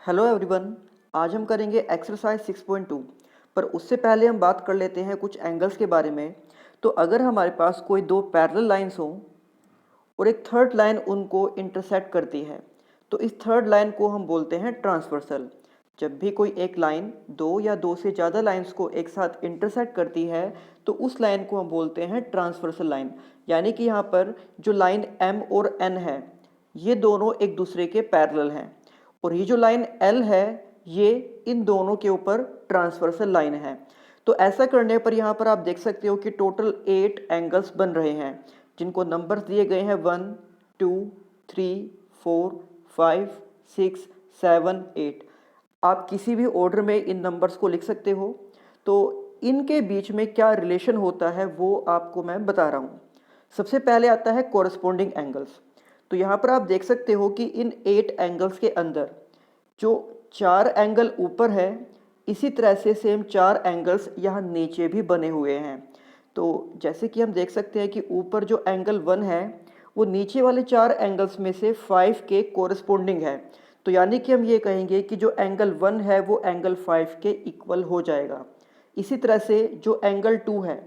Hello everyone. आज हम करेंगे एक्सरसाइज 6.2। पर उससे पहले हम बात कर लेते हैं कुछ एंगल्स के बारे में। तो अगर हमारे पास कोई दो पैरेलल लाइंस हों और एक थर्ड लाइन उनको इंटरसेक्ट करती है तो इस थर्ड लाइन को हम बोलते हैं ट्रांसवर्सल। जब भी कोई एक लाइन दो या दो से ज़्यादा लाइंस को एक साथ इंटरसेक्ट करती है तो उस लाइन को हम बोलते हैं ट्रांसवर्सल लाइन। यानी कि यहाँ पर जो लाइन M और N है ये दोनों एक दूसरे के पैरेलल हैं और ये जो लाइन L है ये इन दोनों के ऊपर ट्रांसवर्सल लाइन है। तो ऐसा करने पर यहाँ पर आप देख सकते हो कि टोटल 8 एंगल्स बन रहे हैं जिनको नंबर्स दिए गए हैं 1 2 3 4 5 6 7 8। आप किसी भी ऑर्डर में इन नंबर्स को लिख सकते हो। तो इनके बीच में क्या रिलेशन होता है वो आपको मैं बता रहा हूँ। सबसे पहले आता है कॉरस्पॉन्डिंग एंगल्स। तो यहाँ पर आप देख सकते हो कि इन 8 एंगल्स के अंदर जो 4 एंगल ऊपर है इसी तरह से सेम 4 एंगल्स यहाँ नीचे भी बने हुए हैं। तो जैसे कि हम देख सकते हैं कि ऊपर जो एंगल 1 है वो नीचे वाले 4 एंगल्स में से 5 के कोरस्पोंडिंग है। तो यानी कि हम ये कहेंगे कि जो एंगल 1 है वो एंगल 5 के इक्वल हो जाएगा। इसी तरह से जो एंगल 2 है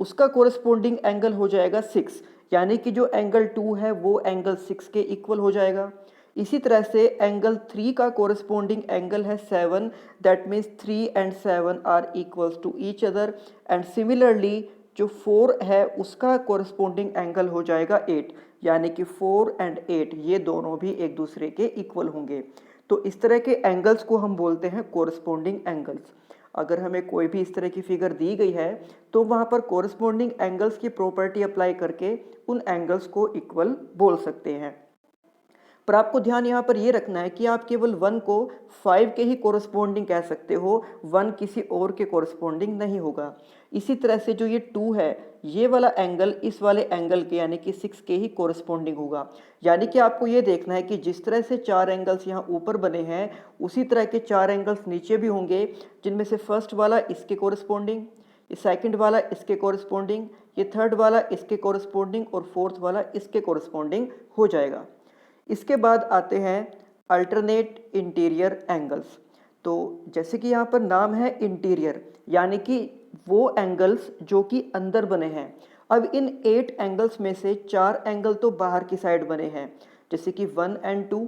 उसका कोरस्पोंडिंग एंगल हो जाएगा 6। यानी कि जो एंगल 2 है वो एंगल 6 के इक्वल हो जाएगा। इसी तरह से एंगल 3 का कोरस्पोंडिंग एंगल है 7। That means 3 and 7 are equals to each other. And similarly जो 4 है उसका कोरस्पोंडिंग एंगल हो जाएगा 8। यानी कि 4 एंड 8 ये दोनों भी एक दूसरे के इक्वल होंगे। तो इस तरह के एंगल्स को हम बोलते हैं कोरस्पोंडिंग एंगल्स। अगर हमें कोई भी इस तरह की फिगर दी गई है तो वहाँ पर कोरस्पोंडिंग एंगल्स की प्रॉपर्टी अप्लाई करके उन एंगल्स को इक्वल बोल सकते हैं। पर आपको ध्यान यहाँ पर ये रखना है कि आप केवल 1 को 5 के ही कोरस्पोंडिंग कह सकते हो, 1 किसी और के कोरस्पोंडिंग नहीं होगा। इसी तरह से जो ये 2 है ये वाला एंगल इस वाले एंगल के यानी कि 6 के ही कोरस्पोंडिंग होगा। यानी कि आपको ये देखना है कि जिस तरह से 4 एंगल्स यहाँ ऊपर बने हैं उसी तरह के 4 एंगल्स नीचे भी होंगे, जिनमें से फर्स्ट वाला इसके कोरस्पोंडिंग, ये सेकंड वाला इसके कोरस्पोंडिंग, ये थर्ड वाला इसके कोरस्पोंडिंग और फोर्थ वाला इसके कोरस्पोंडिंग हो जाएगा। इसके बाद आते हैं अल्टरनेट इंटीरियर एंगल्स। तो जैसे कि यहाँ पर नाम है इंटीरियर यानी कि वो एंगल्स जो कि अंदर बने हैं। अब इन 8 एंगल्स में से 4 एंगल तो बाहर की साइड बने हैं जैसे कि 1 एंड 2,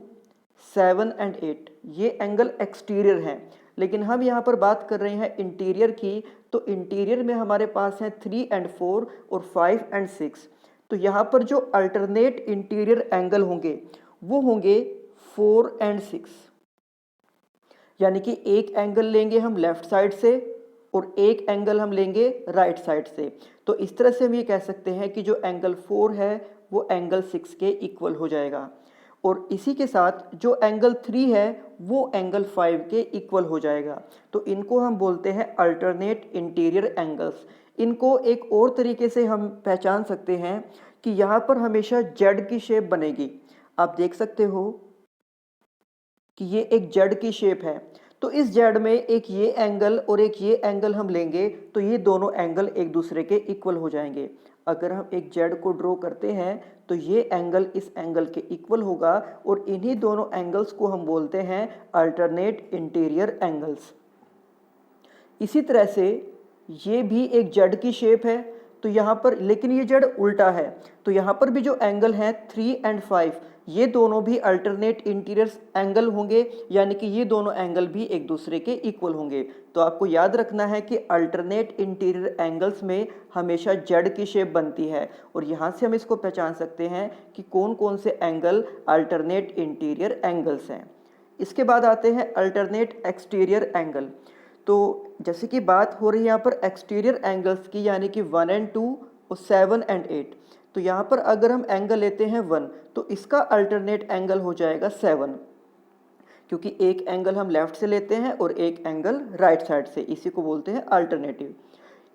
7 एंड 8 ये एंगल एक्सटीरियर हैं। लेकिन हम यहाँ पर बात कर रहे हैं इंटीरियर की। तो इंटीरियर में हमारे पास हैं 3 एंड 4 और 5 एंड 6। तो यहाँ पर जो अल्टरनेट इंटीरियर एंगल होंगे वो होंगे 4 एंड 6। यानी कि एक एंगल लेंगे हम लेफ्ट साइड से और एक एंगल हम लेंगे राइट साइड से। तो इस तरह से हम ये कह सकते हैं कि जो एंगल 4 है वो एंगल 6 के इक्वल हो जाएगा और इसी के साथ जो एंगल 3 है वो एंगल 5 के इक्वल हो जाएगा। तो इनको हम बोलते हैं अल्टरनेट इंटीरियर एंगल्स। इनको एक और तरीके से हम पहचान सकते हैं कि यहाँ पर हमेशा जेड की शेप बनेगी। आप देख सकते हो कि ये एक जेड की शेप है। तो इस जेड में एक ये एंगल और एक ये एंगल हम लेंगे तो ये दोनों एंगल एक दूसरे के इक्वल हो जाएंगे। अगर हम एक जेड को ड्रॉ करते हैं तो ये एंगल इस एंगल के इक्वल होगा और इन्हीं दोनों एंगल्स को हम बोलते हैं अल्टरनेट इंटीरियर एंगल्स। इसी तरह से ये भी एक जेड की शेप है। तो यहाँ पर लेकिन ये जेड उल्टा है। तो यहाँ पर भी जो एंगल है 3 एंड 5 ये दोनों भी अल्टरनेट इंटीरियर एंगल होंगे। यानी कि ये दोनों एंगल भी एक दूसरे के इक्वल होंगे। तो आपको याद रखना है कि अल्टरनेट इंटीरियर एंगल्स में हमेशा जेड की शेप बनती है और यहाँ से हम इसको पहचान सकते हैं कि कौन कौन से एंगल अल्टरनेट इंटीरियर एंगल्स हैं। इसके बाद आते हैं अल्टरनेट एक्सटीरियर एंगल। तो जैसे कि बात हो रही है यहाँ पर एक्सटीरियर एंगल्स की यानी कि 1 एंड 2 और 7 एंड 8। तो यहाँ पर अगर हम एंगल लेते हैं 1 तो इसका अल्टरनेट एंगल हो जाएगा 7, क्योंकि एक एंगल हम लेफ्ट से लेते हैं और एक एंगल राइट साइड से, इसी को बोलते हैं अल्टरनेटिव।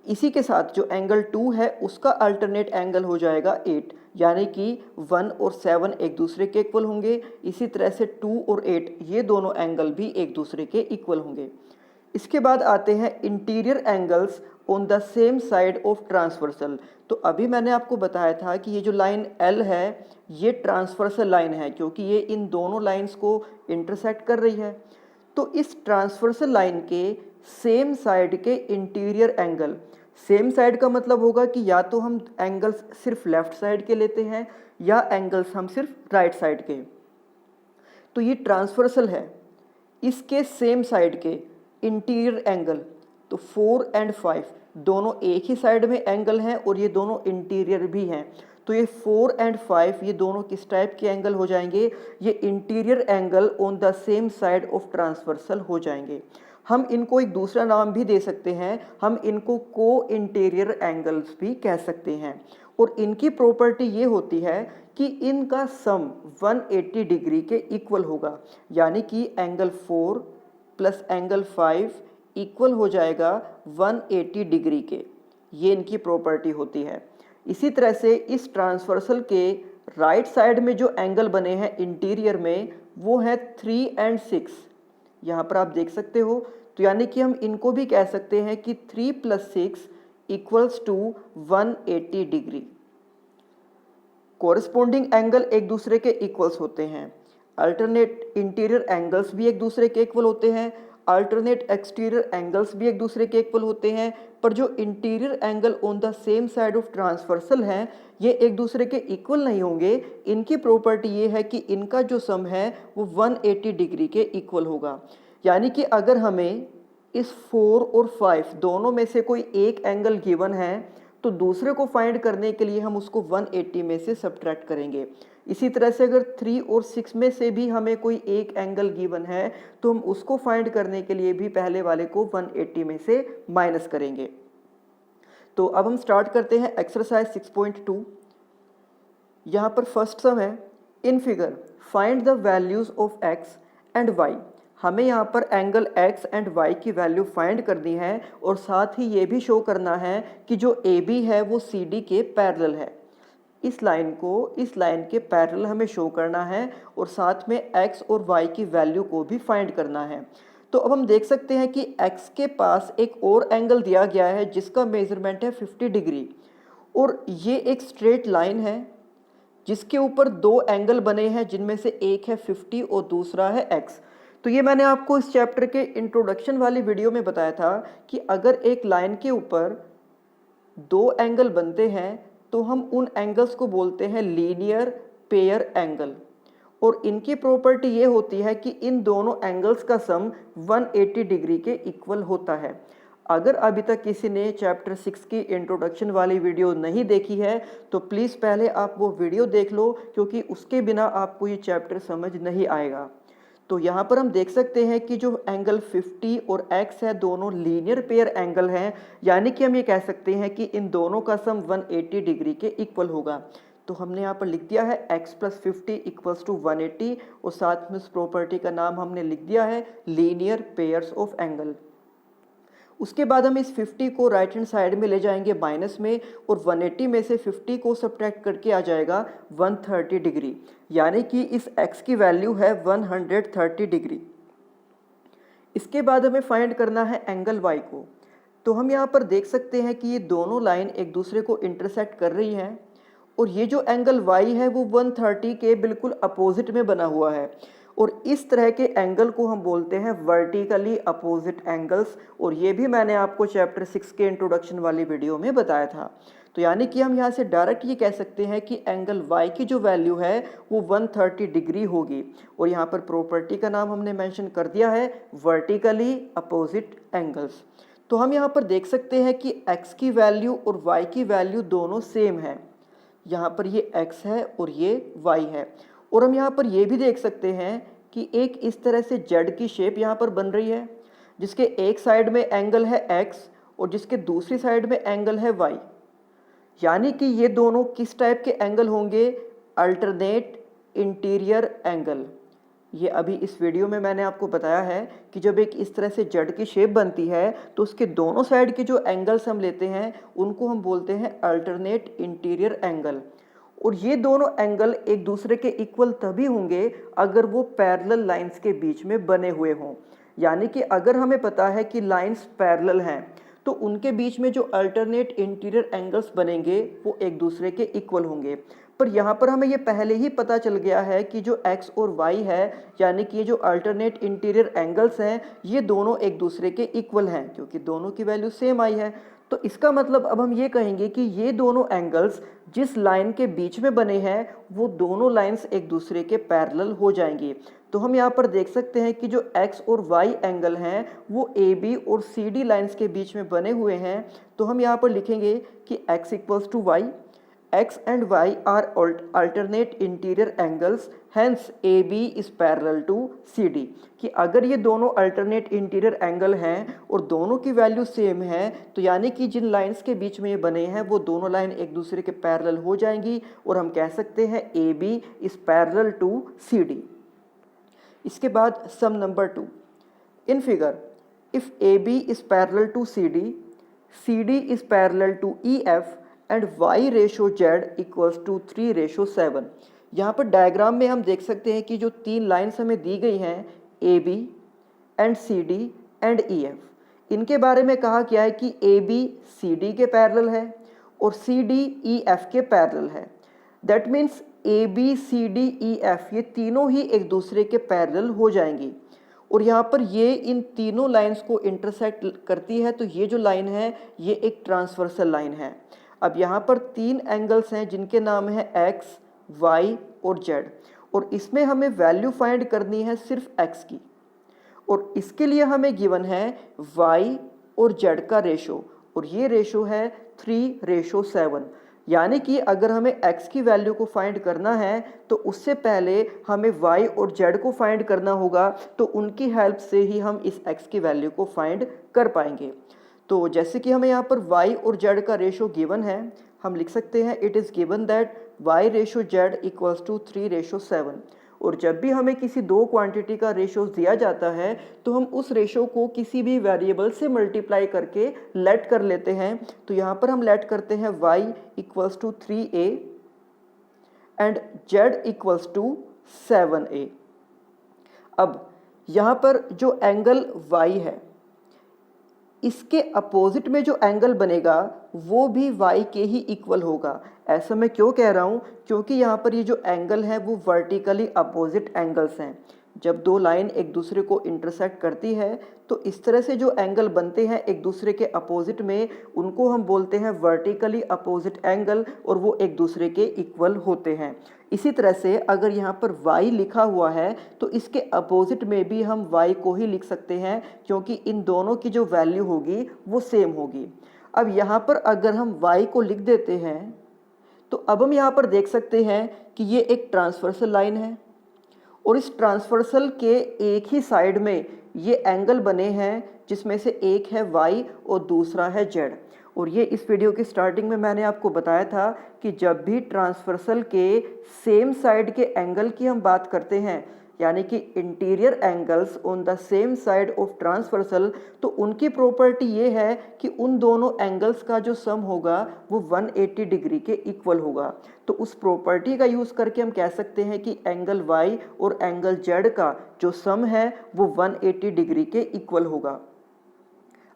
इसी के साथ जो एंगल 2 है उसका अल्टरनेट एंगल हो जाएगा 8। यानी कि 1 और 7 एक दूसरे के इक्वल होंगे। इसी तरह से 2 और 8 ये दोनों एंगल भी एक दूसरे के इक्वल होंगे। इसके बाद आते हैं interior angles on the same side of transversal. तो अभी मैंने आपको बताया था कि ये जो लाइन एल है ये ट्रांसवर्सल लाइन है क्योंकि ये इन दोनों लाइंस को इंटरसेक्ट कर रही है। तो इस ट्रांसवर्सल लाइन के सेम साइड के इंटीरियर एंगल, सेम साइड का मतलब होगा कि या तो हम एंगल्स सिर्फ लेफ्ट साइड के लेते हैं या एंगल्स हम सिर्फ राइट साइड के। तो ये ट्रांसवर्सल है, इसके सेम साइड के इंटीरियर एंगल, तो 4 और 5 दोनों एक ही साइड में एंगल हैं और ये दोनों इंटीरियर भी हैं। तो ये 4 और 5 ये दोनों किस टाइप के एंगल हो जाएंगे? ये interior angle on the same side of transversal हो जाएंगे। हम इनको एक दूसरा नाम भी दे सकते हैं, हम इनको को इंटीरियर एंगल्स भी कह सकते हैं। और इनकी प्रॉपर्टी ये होती है कि इनका सम 180 डिग्री के इक्वल होगा, यानी कि एंगल 4 प्लस एंगल 5 इक्वल हो जाएगा 180 डिग्री के। ये इनकी प्रॉपर्टी होती है। इसी तरह से इस ट्रांसवर्सल के राइट साइड में जो एंगल बने हैं इंटीरियर में वो है 3 और 6, यहाँ पर आप देख सकते हो। तो यानी कि हम इनको भी कह सकते हैं कि 3 + 6 इक्वल्स टू 180 डिग्री। कोरिस्पोंडिंग एंगल एक दूसरे के इक्वल्स होते हैं, अल्टरनेट इंटीरियर एंगल्स भी एक दूसरे के इक्वल होते हैं, अल्टरनेट एक्सटीरियर एंगल्स भी एक दूसरे के इक्वल होते हैं। पर जो interior angle on the same side of transversal हैं ये एक दूसरे के इक्वल नहीं होंगे। इनकी प्रॉपर्टी ये है कि इनका जो सम है वो 180 डिग्री के इक्वल होगा। यानी कि अगर हमें इस 4 और 5 दोनों में से कोई एक एंगल गिवन है तो दूसरे को फाइंड करने के लिए हम उसको 180 में से सब्ट्रैक्ट करेंगे। इसी तरह से अगर 3 और 6 में से भी हमें कोई एक एंगल गिवन है तो हम उसको फाइंड करने के लिए भी पहले वाले को 180 में से माइनस करेंगे। तो अब हम स्टार्ट करते हैं एक्सरसाइज 6.2। यहाँ पर फर्स्ट सम है, in figure find the values of x and y। हमें यहाँ पर एंगल x एंड y की वैल्यू फाइंड करनी है और साथ ही ये भी शो करना है कि जो AB है वो CD के पैरेलल है। इस लाइन के पैरेलल हमें शो करना है और साथ में x और y की वैल्यू को भी फाइंड करना है। तो अब हम देख सकते हैं कि x के पास एक और एंगल दिया गया है जिसका मेजरमेंट है 50 डिग्री और ये एक स्ट्रेट लाइन है जिसके ऊपर दो एंगल बने हैं जिनमें से एक है 50 और दूसरा है x। तो ये मैंने आपको इस चैप्टर के इंट्रोडक्शन वाली वीडियो में बताया था कि अगर एक लाइन के ऊपर दो एंगल बनते हैं तो हम उन एंगल्स को बोलते हैं लीनियर पेयर एंगल और इनकी प्रॉपर्टी ये होती है कि इन दोनों एंगल्स का सम 180 डिग्री के इक्वल होता है। अगर अभी तक किसी ने चैप्टर 6 की इंट्रोडक्शन वाली वीडियो नहीं देखी है तो प्लीज़ पहले आप वो वीडियो देख लो, क्योंकि उसके बिना आपको ये चैप्टर समझ नहीं आएगा। तो यहाँ पर हम देख सकते हैं कि जो एंगल 50 और x है दोनों लीनियर पेयर एंगल हैं, यानी कि हम ये कह सकते हैं कि इन दोनों का सम 180 डिग्री के इक्वल होगा। तो हमने यहाँ पर लिख दिया है x + 50 = 180 और साथ में उस प्रॉपर्टी का नाम हमने लिख दिया है लीनियर पेयर्स ऑफ एंगल। उसके बाद हम इस 50 को राइट हैंड साइड में ले जाएंगे माइनस में और 180 में से 50 को सब्ट्रैक्ट करके आ जाएगा 130 डिग्री, यानी कि इस x की वैल्यू है 130 डिग्री। इसके बाद हमें फाइंड करना है एंगल y को। तो हम यहाँ पर देख सकते हैं कि ये दोनों लाइन एक दूसरे को इंटरसेक्ट कर रही हैं और ये जो एंगल y है वो 130 के बिल्कुल अपोजिट में बना हुआ है और इस तरह के एंगल को हम बोलते हैं वर्टिकली अपोजिट एंगल्स और ये भी मैंने आपको चैप्टर 6 के इंट्रोडक्शन वाली वीडियो में बताया था। तो यानी कि हम यहाँ से डायरेक्ट ये कह सकते हैं कि एंगल y की जो वैल्यू है वो 130 डिग्री होगी और यहाँ पर प्रॉपर्टी का नाम हमने मेंशन कर दिया है वर्टिकली अपोजिट एंगल्स। तो हम यहाँ पर देख सकते हैं कि x की वैल्यू और y की वैल्यू दोनों सेम है। यहाँ पर ये x है और ये y है और हम यहाँ पर ये भी देख सकते हैं कि एक इस तरह से जेड की शेप यहाँ पर बन रही है जिसके एक साइड में एंगल है x और जिसके दूसरी साइड में एंगल है y, यानी कि ये दोनों किस टाइप के एंगल होंगे? Alternate interior angle. ये अभी इस वीडियो में मैंने आपको बताया है कि जब एक इस तरह से जेड की शेप बनती है तो उसके दोनों साइड के जो एंगल्स हम लेते हैं उनको हम बोलते हैं अल्टरनेट इंटीरियर एंगल और ये दोनों एंगल एक दूसरे के इक्वल तभी होंगे अगर वो पैरेलल लाइंस के बीच में बने हुए हों। यानी कि अगर हमें पता है कि लाइंस पैरेलल हैं तो उनके बीच में जो अल्टरनेट इंटीरियर एंगल्स बनेंगे वो एक दूसरे के इक्वल होंगे। पर यहाँ पर हमें ये पहले ही पता चल गया है कि जो x और y है, यानी कि ये जो अल्टरनेट इंटीरियर एंगल्स हैं, ये दोनों एक दूसरे के इक्वल हैं क्योंकि दोनों की वैल्यू सेम आई है। तो इसका मतलब अब हम ये कहेंगे कि ये दोनों एंगल्स जिस लाइन के बीच में बने हैं वो दोनों लाइंस एक दूसरे के पैरेलल हो जाएंगी। तो हम यहाँ पर देख सकते हैं कि जो x और y एंगल हैं वो AB और CD लाइंस के बीच में बने हुए हैं। तो हम यहाँ पर लिखेंगे कि x equals to y, x and y are alternate interior angles, hence AB is parallel to CD। कि अगर ये दोनों अल्टरनेट इंटीरियर एंगल हैं और दोनों की वैल्यू सेम है तो यानी कि जिन लाइंस के बीच में ये बने हैं वो दोनों लाइन एक दूसरे के पैरेलल हो जाएंगी और हम कह सकते हैं AB is parallel to CD। इसके बाद sum number 2, in figure if AB is parallel to CD, CD is parallel to EF and y ratio z equals to 3:7। यहाँ पर डायग्राम में हम देख सकते हैं कि जो तीन लाइंस हमें दी गई हैं AB and CD and EF, इनके बारे में कहा गया है कि AB CD के पैरेलल है और CD EF के पैरेलल है। That means AB CD EF ये तीनों ही एक दूसरे के पैरेलल हो जाएंगी और यहाँ पर ये इन तीनों लाइंस को इंटरसेक्ट करती है। तो ये जो लाइन है ये एक ट्रांसवर्सल लाइन है। अब यहाँ पर तीन एंगल्स हैं जिनके नाम है x, y और z और इसमें हमें वैल्यू फाइंड करनी है सिर्फ x की और इसके लिए हमें गिवन है y और z का रेशो और ये रेशो है 3:7। यानी कि अगर हमें x की वैल्यू को फाइंड करना है तो उससे पहले हमें y और z को फाइंड करना होगा, तो उनकी हेल्प से ही हम इस x की वैल्यू को फाइंड कर पाएंगे। तो जैसे कि हमें यहाँ पर y और z का रेशो गिवन है, हम लिख सकते हैं it is given that y ratio z equals to 3:7। और जब भी हमें किसी दो क्वांटिटी का रेशो दिया जाता है तो हम उस रेशो को किसी भी वेरिएबल से मल्टीप्लाई करके लेट कर लेते हैं। तो यहाँ पर हम लेट करते हैं y equals to 3a and z equals to 7a। अब यहाँ पर जो एंगल y है इसके अपोजिट में जो एंगल बनेगा वो भी y के ही इक्वल होगा। ऐसा मैं क्यों कह रहा हूँ, क्योंकि यहाँ पर ये जो एंगल है वो वर्टिकली अपोजिट एंगल्स हैं। जब दो लाइन एक दूसरे को इंटरसेक्ट करती है तो इस तरह से जो एंगल बनते हैं एक दूसरे के अपोजिट में उनको हम बोलते हैं वर्टिकली अपोजिट एंगल और वो एक दूसरे के इक्वल होते हैं। इसी तरह से अगर यहाँ पर y लिखा हुआ है तो इसके अपोजिट में भी हम y को ही लिख सकते हैं क्योंकि इन दोनों की जो वैल्यू होगी वो सेम होगी। अब यहाँ पर अगर हम y को लिख देते हैं तो अब हम यहाँ पर देख सकते हैं कि ये एक ट्रांसवर्सल लाइन है और इस ट्रांसवर्सल के एक ही साइड में ये एंगल बने हैं जिसमें से एक है y और दूसरा है z। और ये इस वीडियो की स्टार्टिंग में मैंने आपको बताया था कि जब भी ट्रांसवर्सल के सेम साइड के एंगल की हम बात करते हैं यानी कि interior angles on the same side of transversal, तो उनकी प्रॉपर्टी ये है कि उन दोनों एंगल्स का जो सम होगा वो 180 डिग्री के इक्वल होगा। तो उस प्रॉपर्टी का यूज़ करके हम कह सकते हैं कि एंगल y और एंगल z का जो सम है वो 180 डिग्री के इक्वल होगा।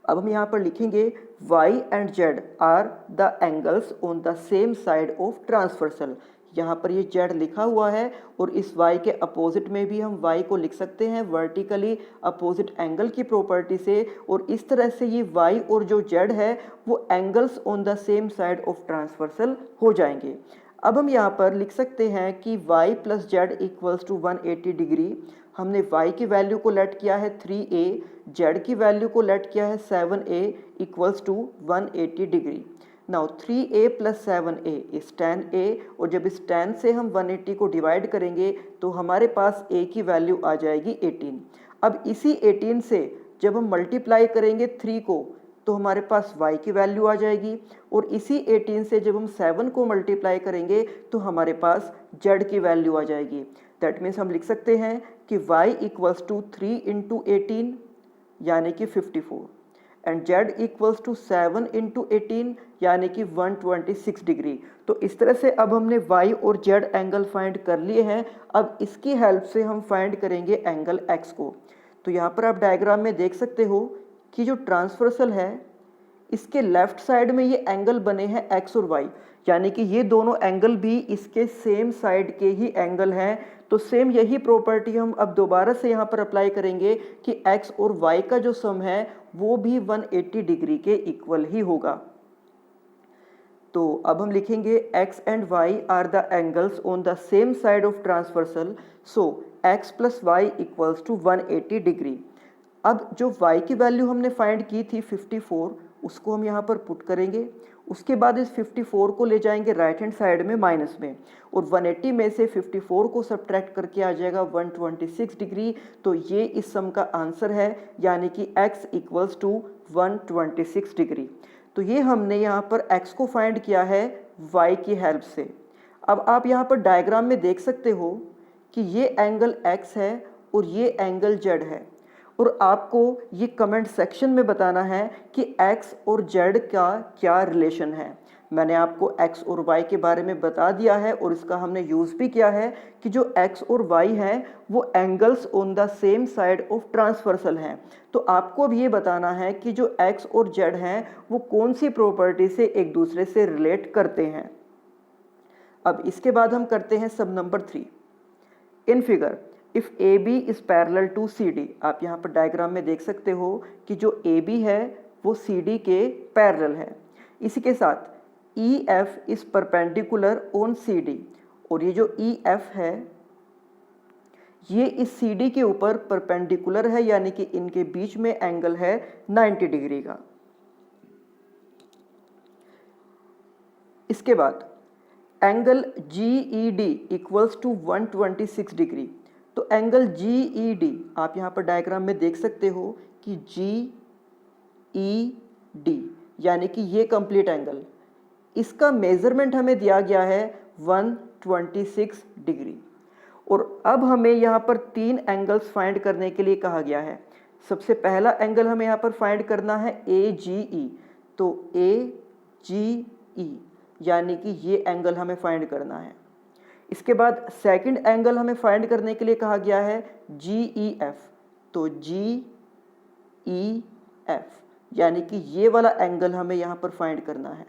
अब हम यहाँ पर लिखेंगे y and z are the angles on the same side of transversal. यहाँ पर ये z लिखा हुआ है और इस y के अपोजिट में भी हम y को लिख सकते हैं वर्टिकली अपोजिट एंगल की प्रॉपर्टी से, और इस तरह से ये y और जो z है वो angles on the same side of transversal हो जाएंगे। अब हम यहाँ पर लिख सकते हैं कि y plus z equals to 180 degree. हमने y की वैल्यू को लेट किया है 3a, z की वैल्यू को लेट किया है 7a equals to 180 degree. Now 3a plus 7a is 10a, और जब इस 10 से हम 180 को डिवाइड करेंगे तो हमारे पास a की वैल्यू आ जाएगी 18। अब इसी 18 से जब हम मल्टीप्लाई करेंगे 3 को तो हमारे पास y की वैल्यू आ जाएगी, और इसी 18 से जब हम 7 को मल्टीप्लाई करेंगे तो हमारे पास z की वैल्यू आ जाएगी। दैट मीन्स हम लिख सकते हैं कि y इक्वल्स टू 3 इंटू 18 यानी कि 54 and z equals to 7 into 18 यानी कि 126 डिग्री। तो इस तरह से अब हमने y और z एंगल फाइंड कर लिए हैं। अब इसकी हेल्प से हम फाइंड करेंगे एंगल x को। तो यहाँ पर आप डायग्राम में देख सकते हो कि जो ट्रांसवर्सल है इसके लेफ्ट साइड में ये एंगल बने हैं x और y, यानी कि ये दोनों एंगल भी इसके सेम साइड के ही एंगल हैं। तो सेम यही प्रॉपर्टी हम अब दोबारा से यहाँ पर अप्लाई करेंगे कि x और y का जो सम है वो भी 180 डिग्री के इक्वल ही होगा। तो अब हम लिखेंगे x and y are the angles on the same side of transversal, so x plus Y equals to 180 degree. अब जो y की वैल्यू हमने फाइंड की थी 54, उसको हम यहाँ पर पुट करेंगे। उसके बाद इस 54 को ले जाएंगे राइट हैंड साइड में माइनस में, और 180 में से 54 को सब्ट्रैक्ट करके आ जाएगा 126 डिग्री। तो ये इस सम का आंसर है, यानी कि x इक्वल्स टू 126 डिग्री। तो ये हमने यहाँ पर x को फाइंड किया है y की हेल्प से। अब आप यहाँ पर डायग्राम में देख सकते हो कि ये एंगल x है और ये एंगल z है, और आपको ये कमेंट सेक्शन में बताना है कि x और z का क्या रिलेशन है। मैंने आपको x और y के बारे में बता दिया है और इसका हमने यूज़ भी किया है कि जो x और y हैं वो angles on the same side of transversal हैं। तो आपको अब ये बताना है कि जो x और z हैं वो कौन सी प्रॉपर्टी से एक दूसरे से रिलेट करते हैं। अब इसके बाद हम करते हैं सब number 3। In figure if AB is parallel to CD, आप यहाँ पर डायग्राम में देख सकते हो कि जो AB है वो CD के पैरेलल है। इसी के साथ EF is perpendicular on CD, और ये जो EF है ये इस CD के ऊपर परपेंडिकुलर है, यानी कि इनके बीच में एंगल है 90 डिग्री का। इसके बाद angle GED equals to 126 degree. तो एंगल GED आप यहाँ पर डायग्राम में देख सकते हो कि GED यानी कि ये कंप्लीट एंगल, इसका मेजरमेंट हमें दिया गया है 126 डिग्री। और अब हमें यहाँ पर 3 एंगल्स फाइंड करने के लिए कहा गया है। सबसे पहला एंगल हमें यहाँ पर फाइंड करना है AGE। तो AGE यानी कि ये एंगल हमें फाइंड करना है। इसके बाद सेकंड एंगल हमें फाइंड करने के लिए कहा गया है GEF। तो GEF यानी कि ये वाला एंगल हमें यहाँ पर फाइंड करना है।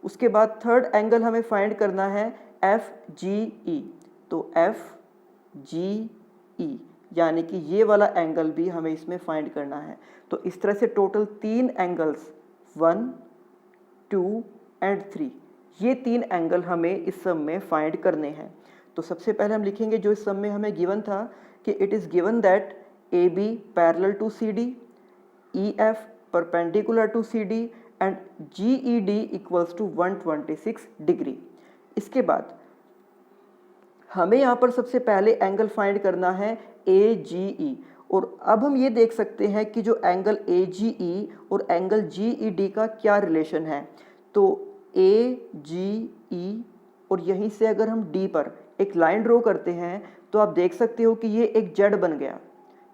उसके बाद थर्ड एंगल हमें फाइंड करना है FGE। तो FGE यानी कि ये वाला एंगल भी हमें इसमें फाइंड करना है। तो इस तरह से टोटल 3 एंगल्स 1, 2 एंड 3, ये 3 एंगल हमें इस सम में फाइंड करने हैं। तो सबसे पहले हम लिखेंगे जो इस सम में हमें गिवन था कि it is given that AB parallel to CD, EF perpendicular to CD and GED equals to 126 degree. इसके बाद हमें यहाँ पर सबसे पहले एंगल फाइंड करना है AGE, और अब हम ये देख सकते हैं कि जो एंगल AGE और एंगल GED का क्या रिलेशन है। तो AGE और यहीं से अगर हम D पर एक लाइन ड्रॉ करते हैं तो आप देख सकते हो कि ये एक जेड बन गया,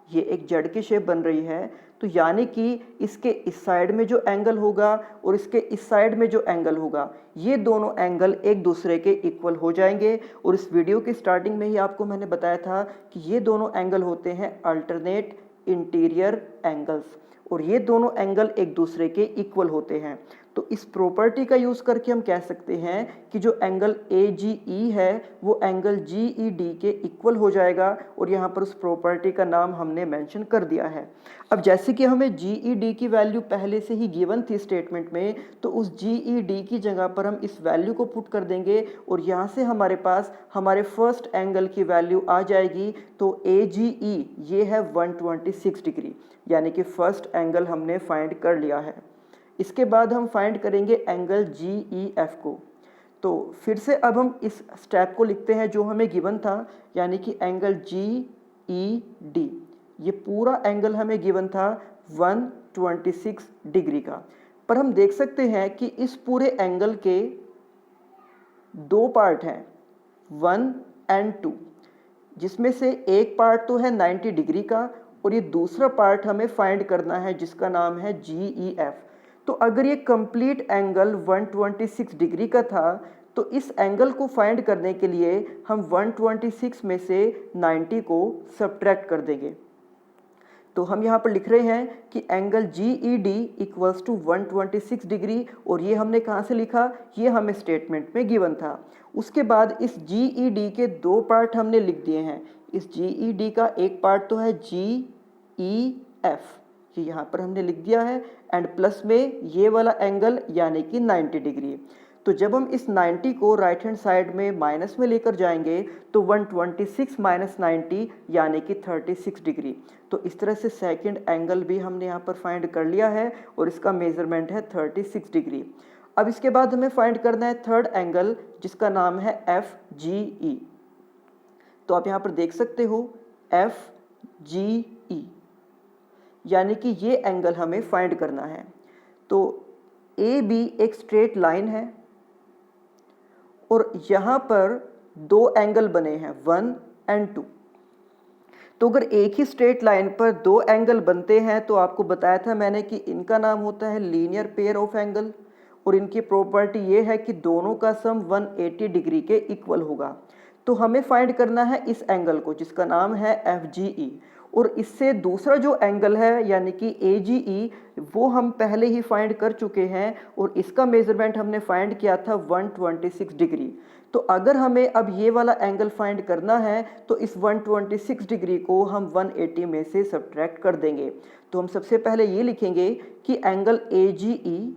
ये एक जेड की शेप बन रही है। तो यानी कि इसके इस साइड में जो एंगल होगा और इसके इस साइड में जो एंगल होगा, ये दोनों एंगल एक दूसरे के इक्वल हो जाएंगे। और इस वीडियो की स्टार्टिंग में ही आपको मैंने बताया था कि ये दोनों एंगल होते हैं अल्टरनेट इंटीरियर एंगल्स, और ये दोनों एंगल एक दूसरे के इक्वल होते हैं। तो इस प्रॉपर्टी का यूज़ करके हम कह सकते हैं कि जो एंगल AGE है वो एंगल GED के इक्वल हो जाएगा, और यहाँ पर उस प्रॉपर्टी का नाम हमने मेंशन कर दिया है। अब जैसे कि हमें GED की वैल्यू पहले से ही गिवन थी स्टेटमेंट में, तो उस GED की जगह पर हम इस वैल्यू को पुट कर देंगे और यहाँ से हमारे पास हमारे फर्स्ट एंगल की वैल्यू आ जाएगी। तो AGE ये है 126 डिग्री, यानी कि फर्स्ट एंगल हमने फाइंड कर लिया है। इसके बाद हम फाइंड करेंगे एंगल GEF को। तो फिर से अब हम इस स्टेप को लिखते हैं जो हमें गिवन था, यानी कि एंगल GED, ये पूरा एंगल हमें गिवन था 126 डिग्री का। पर हम देख सकते हैं कि इस पूरे एंगल के 2 पार्ट हैं 1 एंड 2, जिसमें से एक पार्ट तो है 90 डिग्री का और ये दूसरा पार्ट हमें फाइंड करना है जिसका नाम है GEF। तो अगर ये कंप्लीट एंगल 126 डिग्री का था तो इस एंगल को फाइंड करने के लिए हम 126 में से 90 को सब्ट्रैक्ट कर देंगे। तो हम यहाँ पर लिख रहे हैं कि angle G E D equals to 126 degree, और ये हमने कहाँ से लिखा, ये हमें स्टेटमेंट में गिवन था। उसके बाद इस जी ई डी के दो पार्ट हमने लिख दिए हैं। इस जी ई डी का एक पार्ट तो है जी ई एफ, ये यहाँ पर हमने लिख दिया है, एंड प्लस में ये वाला एंगल यानी कि 90 डिग्री। तो जब हम इस 90 को राइट हैंड साइड में माइनस में लेकर जाएंगे तो 126 माइनस 90 यानी कि 36 डिग्री। तो इस तरह से सेकंड एंगल भी हमने यहाँ पर फाइंड कर लिया है और इसका मेजरमेंट है 36 डिग्री। अब इसके बाद हमें फाइंड करना है थर्ड एंगल, जिसका नाम है एफ जी ई। तो आप यहाँ पर देख सकते हो एफ जी ई, यानी कि ये एंगल हमें फाइंड करना है। तो ए बी एक स्ट्रेट लाइन है और यहाँ पर दो एंगल बने हैं 1 एंड 2। तो अगर एक ही स्ट्रेट लाइन पर दो एंगल बनते हैं तो आपको बताया था मैंने कि इनका नाम होता है लीनियर पेयर ऑफ एंगल, और इनकी प्रॉपर्टी ये है कि दोनों का सम 180 डिग्री के इक्वल होगा। तो हमें फाइंड करना है इस एंगल को, जिसका नाम है एफ जी ई, और इससे दूसरा जो एंगल है यानी कि ए जी ई, वो हम पहले ही फाइंड कर चुके हैं और इसका मेजरमेंट हमने फाइंड किया था 126 डिग्री। तो अगर हमें अब ये वाला एंगल फाइंड करना है तो इस 126 डिग्री को हम 180 में से सब्ट्रैक्ट कर देंगे। तो हम सबसे पहले ये लिखेंगे कि angle A G E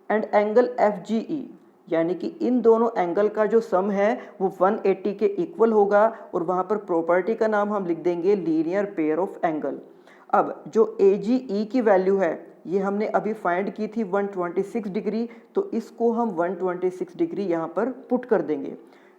and angle F G E, यानी कि इन दोनों एंगल का जो सम है वो 180 के इक्वल होगा, और वहाँ पर प्रॉपर्टी का नाम हम लिख देंगे लीनियर पेयर ऑफ एंगल। अब जो ए जी ई की वैल्यू है ये हमने अभी फाइंड की थी 126 डिग्री, तो इसको हम 126 डिग्री यहाँ पर पुट कर देंगे।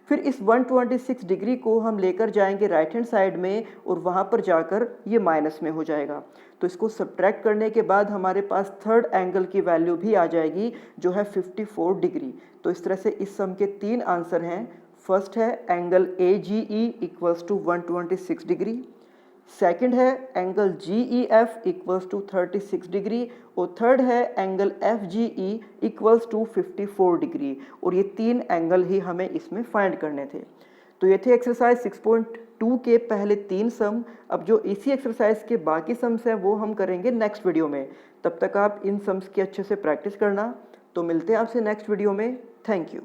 फिर इस 126 डिग्री को हम लेकर जाएंगे राइट हैंड साइड में, और वहाँ पर जाकर ये माइनस में हो जाएगा। तो इसको सब्ट्रैक्ट करने के बाद हमारे पास थर्ड एंगल की वैल्यू भी आ जाएगी जो है 54 डिग्री। तो इस तरह से इस सम के तीन आंसर हैं। फर्स्ट है angle A G E equals to 126 degree, second है angle G E F equals to 36 degree, और थर्ड है angle F G E equals to 54 degree. और ये तीन एंगल ही हमें इसमें फाइंड करने थे। तो ये थे एक्सरसाइज 6.2 के पहले तीन सम। अब जो इसी एक्सरसाइज के बाकी सम्स हैं वो हम करेंगे नेक्स्ट वीडियो में। तब तक आप इन सम्स की अच्छे से प्रैक्टिस करना। तो मिलते हैं आपसे नेक्स्ट वीडियो में। Thank you.